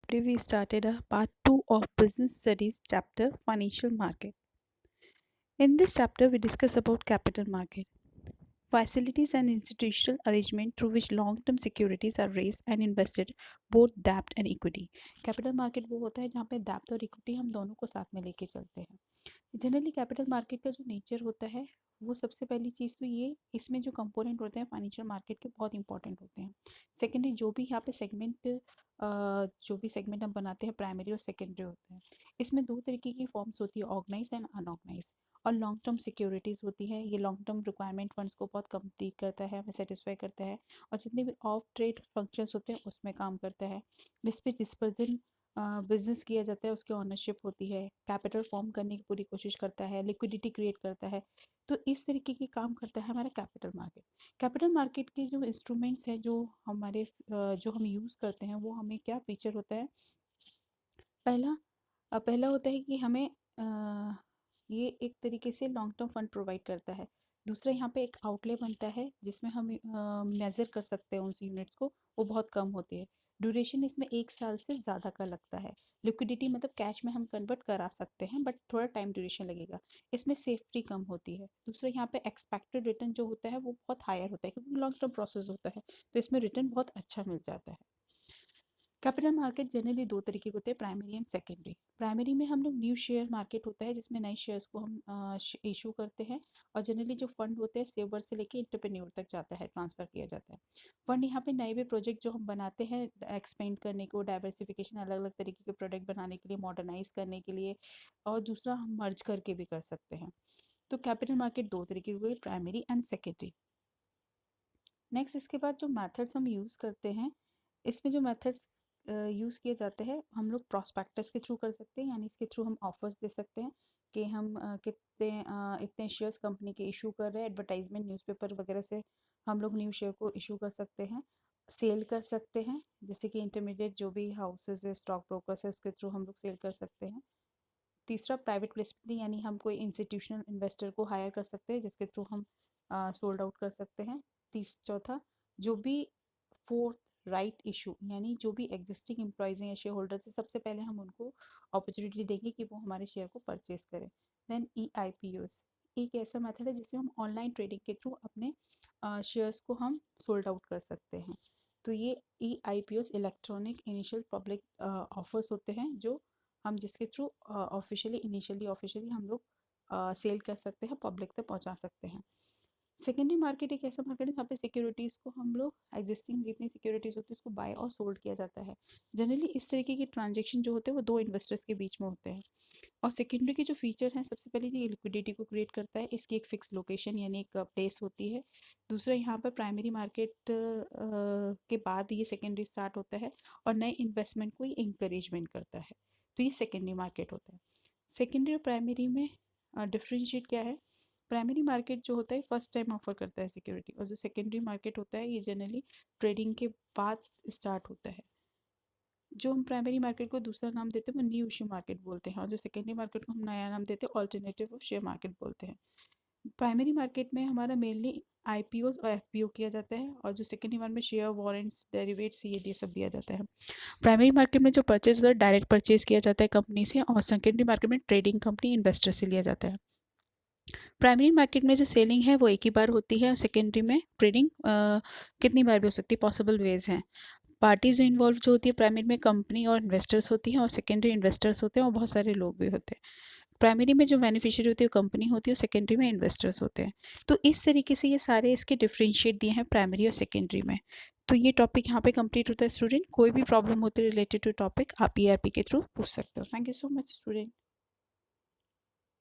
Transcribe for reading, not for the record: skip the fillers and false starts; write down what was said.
Today we started a part 2 of Business Studies chapter Financial Market. In this chapter we discuss about capital market, facilities and institutional arrangement through which long-term securities are raised and invested, both debt and equity. Capital market वो होता है जहाँ पे debt और equity हम दोनों को साथ में लेके चलते हैं. जनरली कैपिटल मार्केट का जो नेचर होता है वो सबसे पहली चीज़ तो ये इसमें जो कंपोनेंट होते हैं फाइनेंशियल मार्केट के बहुत इंपॉर्टेंट होते हैं. सेकेंडरी जो भी यहाँ पे सेगमेंट जो भी सेगमेंट हम बनाते हैं प्राइमरी और सेकेंडरी होते हैं. इसमें दो तरीके की फॉर्म्स होती है, ऑर्गेनाइज एंड अनऑर्गेनाइज. और लॉन्ग टर्म सिक्योरिटीज़ होती है, ये लॉन्ग टर्म रिक्वायरमेंट फंड्स को बहुत कंप्लीट करता है, हमें सेटिस्फाई करता है और जितने भी ऑफ ट्रेड फंक्शंस होते हैं उसमें काम करता है. जिस पे डिस्पर्जन बिजनेस किया जाता है उसकी ऑनरशिप होती है, कैपिटल फॉर्म करने की पूरी कोशिश करता है, लिक्विडिटी क्रिएट करता है. तो इस तरीके की काम करता है हमारा कैपिटल मार्केट. कैपिटल मार्केट के जो इंस्ट्रूमेंट्स हैं जो हमारे जो हम यूज़ करते हैं वो हमें क्या फीचर होता है. पहला होता है कि हमें ये एक तरीके से लॉन्ग टर्म फंड प्रोवाइड करता है. दूसरा यहाँ पे एक आउटले बनता है जिसमें हम मेज़र कर सकते हैं उन यूनिट्स को, वो बहुत कम होती है. ड्यूरेशन इसमें 1 साल से ज़्यादा का लगता है. लिक्विडिटी मतलब कैश में हम कन्वर्ट करा सकते हैं बट थोड़ा टाइम ड्यूरेशन लगेगा. इसमें सेफ्टी कम होती है. दूसरा यहाँ पे एक्सपेक्टेड रिटर्न जो होता है वो बहुत हायर होता है क्योंकि लॉन्ग टर्म प्रोसेस होता है, तो इसमें रिटर्न बहुत अच्छा मिल जाता है. कैपिटल मार्केट जनरली दो तरीके के होते हैं, प्राइमरी एंड सेकेंडरी. प्राइमरी में हम लोग न्यू शेयर मार्केट होता है जिसमें नए शेयर्स को हम इशू करते हैं और जनरली जो फंड होते हैं सेवर से लेके एंटरप्रेन्योर तक जाता है, ट्रांसफ़र किया जाता है. फंड यहाँ पे नए वे प्रोजेक्ट जो हम बनाते हैं एक्सपेंड करने को, डाइवर्सिफिकेशन, अलग अलग तरीके के प्रोडक्ट बनाने के लिए, मॉडर्नाइज करने के लिए, और दूसरा हम मर्ज करके भी कर सकते हैं. तो कैपिटल मार्केट दो तरीके के हुए, प्राइमरी एंड सेकेंडरी. नेक्स्ट इसके बाद जो मैथड्स हम यूज़ करते हैं, इसमें जो मेथड्स यूज़ किए जाते हैं हम लोग प्रॉस्पेक्टस के थ्रू कर सकते हैं, यानी इसके थ्रू हम ऑफर्स दे सकते हैं कि हम कितने इतने शेयर्स कंपनी के इशू कर रहे हैं. एडवर्टाइजमेंट न्यूज़पेपर वगैरह से हम लोग न्यू शेयर को इशू कर सकते हैं. सेल कर सकते हैं, जैसे कि इंटरमीडिएट जो भी हाउसेज है, स्टॉक ब्रोकर्स है, उसके थ्रू हम लोग सेल कर सकते हैं. तीसरा प्राइवेट प्लेसमेंट, यानी हम कोई इंस्टीट्यूशनल इन्वेस्टर को हायर कर सकते हैं जिसके थ्रू हम सोल्ड आउट कर सकते हैं. चौथा, जो भी फोर्थ राइट इशू, यानी जो भी एग्जिस्टिंग एम्प्लॉयज़ हैं या शेयर होल्डर्स हैं, सबसे पहले हम उनको अपॉर्चुनिटी देंगे कि वो हमारे शेयर को परचेज करें. देन EIPOs एक ऐसा मेथड है जिससे हम ऑनलाइन ट्रेडिंग के थ्रू अपने शेयर्स को हम सोल्ड आउट कर सकते हैं. तो ये EIPOs electronic initial public offers होते हैं जो हम जिसके थ्रू इनिशियली हम लोग सेल कर सकते हैं, पब्लिक तक पहुंचा सकते हैं. सेकेंडरी मार्केट एक ऐसा मार्केट है जहाँ पे सिक्योरिटीज़ को हम लोग एग्जिस्टिंग जितनी सिक्योरिटीज़ होती है उसको बाय और सोल्ड किया जाता है. जनरली इस तरीके के ट्रांजेक्शन जो होते हैं वो दो इन्वेस्टर्स के बीच में होते हैं. और सेकेंडरी के जो फीचर हैं, सबसे पहले ये लिक्विडिटी को क्रिएट करता है, इसकी एक फिक्स लोकेशन यानी एक प्लेस होती है. दूसरा, यहाँ पर प्राइमरी मार्केट के बाद ये सेकेंडरी स्टार्ट होता है और नए इन्वेस्टमेंट को ये इंकरेजमेंट करता है. तो ये सेकेंडरी मार्केट होता है. सेकेंडरी और प्राइमरी में डिफ्रेंशिएट क्या है. प्राइमरी मार्केट जो होता है फर्स्ट टाइम ऑफर करता है सिक्योरिटी, और जो सेकेंडरी मार्केट होता है ये जनरली ट्रेडिंग के बाद स्टार्ट होता है. जो हम प्राइमरी मार्केट को दूसरा नाम देते हैं वो न्यू इश्यू मार्केट बोलते हैं, और जो सेकेंडरी मार्केट को हम नया नाम देते हैं ऑल्टरनेटिव ऑफ शेयर मार्केट बोलते हैं. प्राइमरी मार्केट में हमारा मेनली IPOs और FPO किया जाता है, और जो सेकेंडरी मार्केट में शेयर, वारंट्स, डेरिवेट्स ये सब दिया जाता है. प्राइमरी मार्केट में जो परचेज होता है डायरेक्ट परचेज किया जाता है कंपनी से, और सेकेंडरी मार्केट में ट्रेडिंग कंपनी इन्वेस्टर से लिया जाता है. प्राइमरी मार्केट में जो सेलिंग है वो एक ही बार होती है, सेकेंडरी में ट्रेडिंग कितनी बार भी हो सकती है, पॉसिबल वेज हैं. पार्टीज जो इन्वॉल्व जो होती है प्राइमरी में कंपनी और इन्वेस्टर्स होती हैं, और सेकेंडरी इन्वेस्टर्स होते हैं और बहुत सारे लोग भी होते हैं. प्राइमरी में जो बेनिफिशियरी होती है वो कंपनी होती है और सेकेंडरी में इन्वेस्टर्स होते हैं. तो इस तरीके से ये सारे इसके डिफ्रेंशिएट दिए हैं प्राइमरी और सेकेंडरी में. तो ये टॉपिक यहाँ पे कंप्लीट होता है. स्टूडेंट कोई भी प्रॉब्लम होती है रिलेटेड टू टॉपिक आप EIP के थ्रू पूछ सकते हो. Thank you so much student.